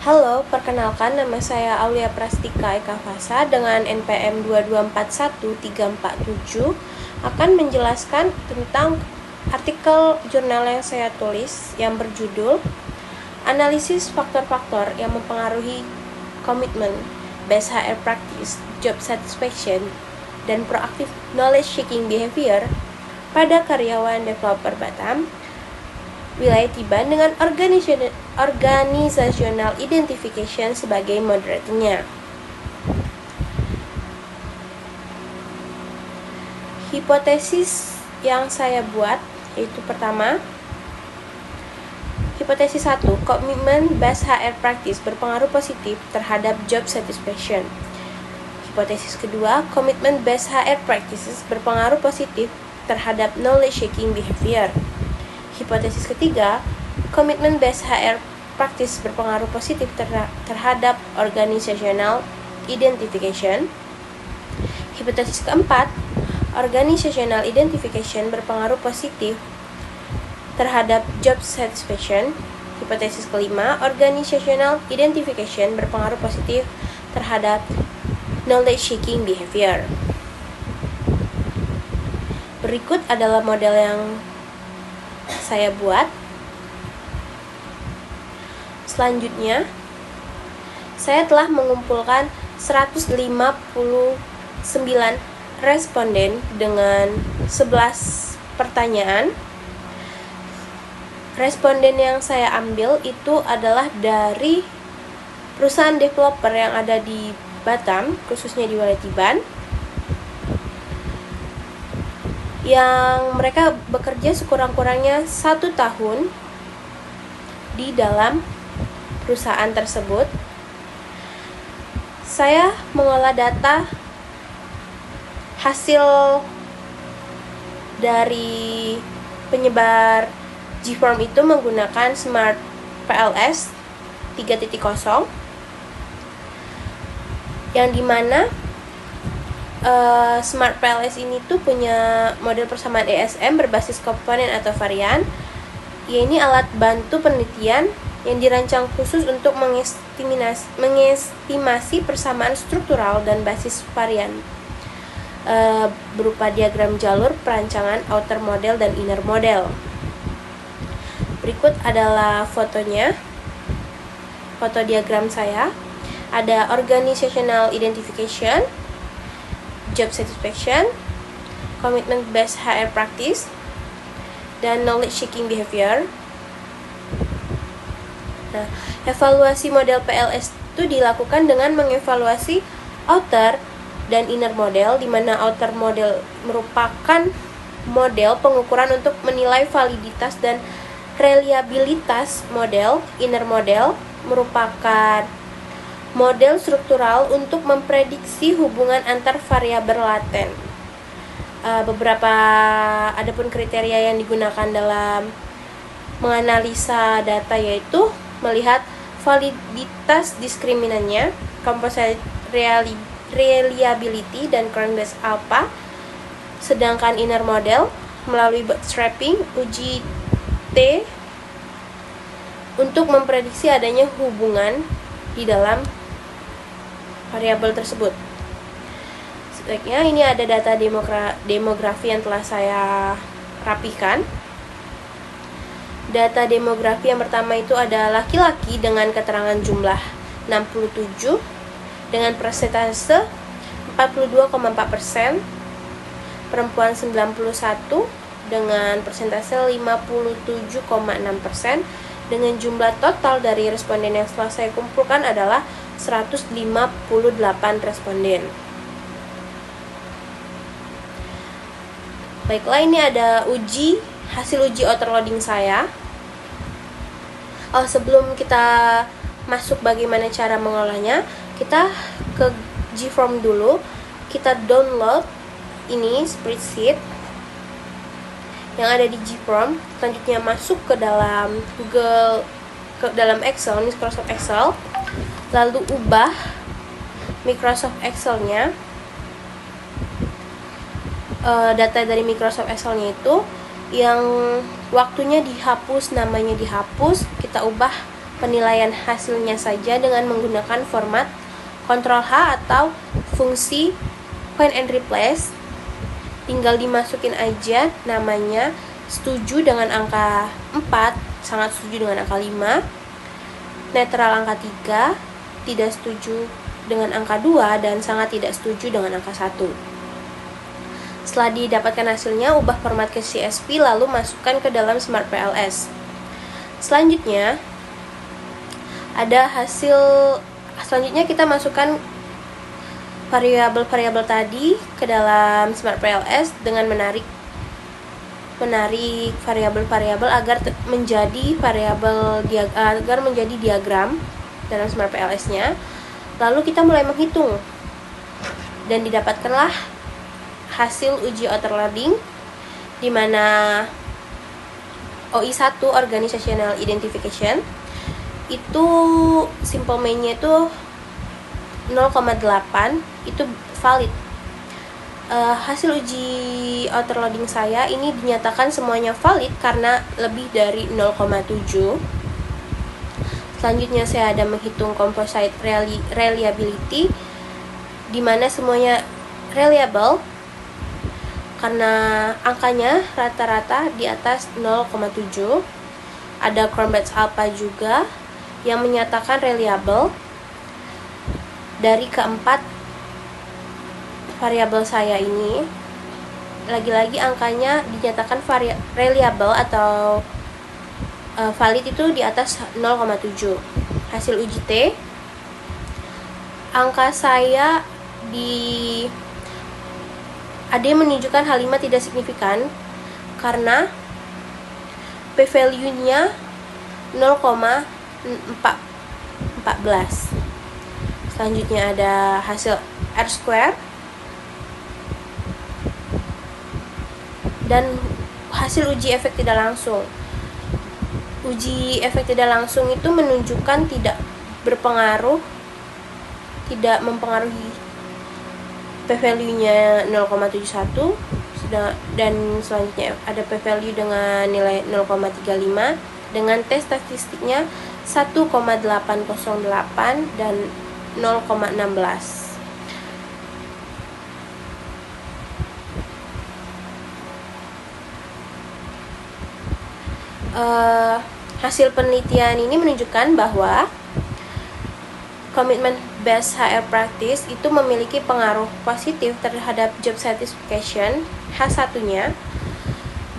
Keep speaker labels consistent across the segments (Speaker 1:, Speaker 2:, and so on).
Speaker 1: Halo, perkenalkan nama saya Aulia Prastika Eka Fasa dengan NPM 2241347 akan menjelaskan tentang artikel jurnal yang saya tulis yang berjudul Analisis Faktor-faktor yang mempengaruhi komitmen, best HR practice, job satisfaction, dan proactive knowledge seeking behavior pada karyawan developer Batam, wilayah Tiban dengan organizational identification sebagai moderatornya. Hipotesis yang saya buat yaitu pertama, hipotesis 1, komitmen based HR practice berpengaruh positif terhadap job satisfaction. Hipotesis kedua, komitmen based HR practices berpengaruh positif terhadap knowledge seeking behavior. Hipotesis ketiga, komitmen based HR practice berpengaruh positif terhadap organizational identification. Hipotesis keempat, organizational identification berpengaruh positif terhadap job satisfaction. Hipotesis kelima, organizational identification berpengaruh positif terhadap knowledge seeking behavior. Berikut adalah model yang saya buat. Selanjutnya, saya telah mengumpulkan 159 responden dengan 11 pertanyaan. Responden yang saya ambil itu adalah dari perusahaan developer yang ada di Batam, khususnya di wilayah Tiban, yang mereka bekerja sekurang-kurangnya 1 tahun di dalam perusahaan tersebut. Saya mengolah data hasil dari penyebar Gform itu menggunakan Smart PLS 3.0, yang dimana Smart PLS ini tuh punya model persamaan ESM berbasis komponen atau varian. Ya, ini alat bantu penelitian yang dirancang khusus untuk mengestimasi persamaan struktural dan basis varian berupa diagram jalur perancangan outer model dan inner model. Berikut adalah fotonya, foto diagram saya. Ada organizational identification, job satisfaction, commitment based HR practice, dan knowledge seeking behavior. Nah, evaluasi model PLS itu dilakukan dengan mengevaluasi outer dan inner model, di mana outer model merupakan model pengukuran untuk menilai validitas dan reliabilitas model. Inner model merupakan model struktural untuk memprediksi hubungan antar variabel laten. Adapun kriteria yang digunakan dalam menganalisa data yaitu melihat validitas diskriminannya, composite reliability, dan current base alpha. Sedangkan inner model melalui bootstrapping, uji T untuk memprediksi adanya hubungan di dalam variabel tersebut. Sebaiknya ini ada data demografi yang telah saya rapikan. Data demografi yang pertama itu ada laki-laki dengan keterangan jumlah 67 dengan persentase 42,4%, perempuan 91 dengan persentase 57,6%, dengan jumlah total dari responden yang setelah saya kumpulkan adalah 158 responden. Baiklah, ini ada hasil uji overloading saya. Sebelum kita masuk bagaimana cara mengolahnya, kita ke Gform dulu. Kita download ini spreadsheet yang ada di Gform. Selanjutnya masuk ke dalam dalam Excel, Microsoft Excel. Lalu ubah Microsoft Excel-nya. Data dari Microsoft Excel-nya itu yang waktunya dihapus, namanya dihapus, kita ubah penilaian hasilnya saja dengan menggunakan format Ctrl H atau fungsi point and replace. Tinggal dimasukin aja namanya, setuju dengan angka 4, sangat setuju dengan angka 5, netral angka 3, tidak setuju dengan angka 2, dan sangat tidak setuju dengan angka 1. Setelah didapatkan hasilnya, ubah format ke CSV lalu masukkan ke dalam Smart PLS. Selanjutnya kita masukkan variabel-variabel tadi ke dalam Smart PLS dengan menarik variabel-variabel agar menjadi diagram dalam Smart PLS-nya. Lalu kita mulai menghitung dan didapatkanlah hasil uji outer loading, di mana OI1 Organizational Identification itu simple main-nya itu 0,8, itu valid. Hasil uji outer loading saya ini dinyatakan semuanya valid karena lebih dari 0,7. Selanjutnya saya ada menghitung composite reliability, di mana semuanya reliable karena angkanya rata-rata di atas 0,7. Ada Cronbach's alpha juga yang menyatakan reliable. Dari keempat variabel saya ini, lagi-lagi angkanya dinyatakan reliable atau valid itu di atas 0,7. Hasil uji T, angka saya ada yang menunjukkan H5 tidak signifikan karena p-value-nya 0,14. Selanjutnya ada hasil R-square dan hasil uji efek tidak langsung. Uji efek tidak langsung itu menunjukkan tidak mempengaruhi p-value-nya 0,71, dan selanjutnya ada p-value dengan nilai 0,35 dengan tes statistiknya 1,808 dan 0,16. Hasil penelitian ini menunjukkan bahwa commitment based HR practice itu memiliki pengaruh positif terhadap job satisfaction H1-nya,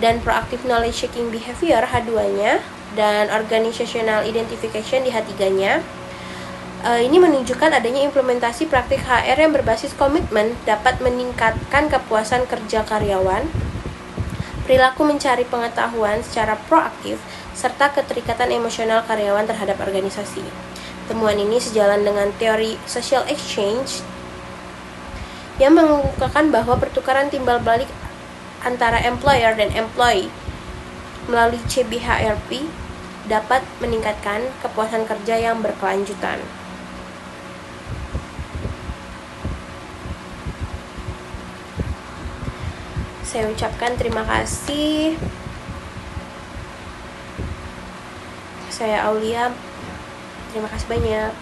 Speaker 1: dan proactive knowledge seeking behavior H2-nya, dan organizational identification di H3-nya. Ini menunjukkan adanya implementasi praktik HR yang berbasis komitmen dapat meningkatkan kepuasan kerja karyawan, perilaku mencari pengetahuan secara proaktif, serta keterikatan emosional karyawan terhadap organisasi. Temuan ini sejalan dengan teori social exchange yang mengemukakan bahwa pertukaran timbal balik antara employer dan employee melalui CBHRP dapat meningkatkan kepuasan kerja yang berkelanjutan. Saya ucapkan terima kasih. Saya Aulia. Terima kasih banyak.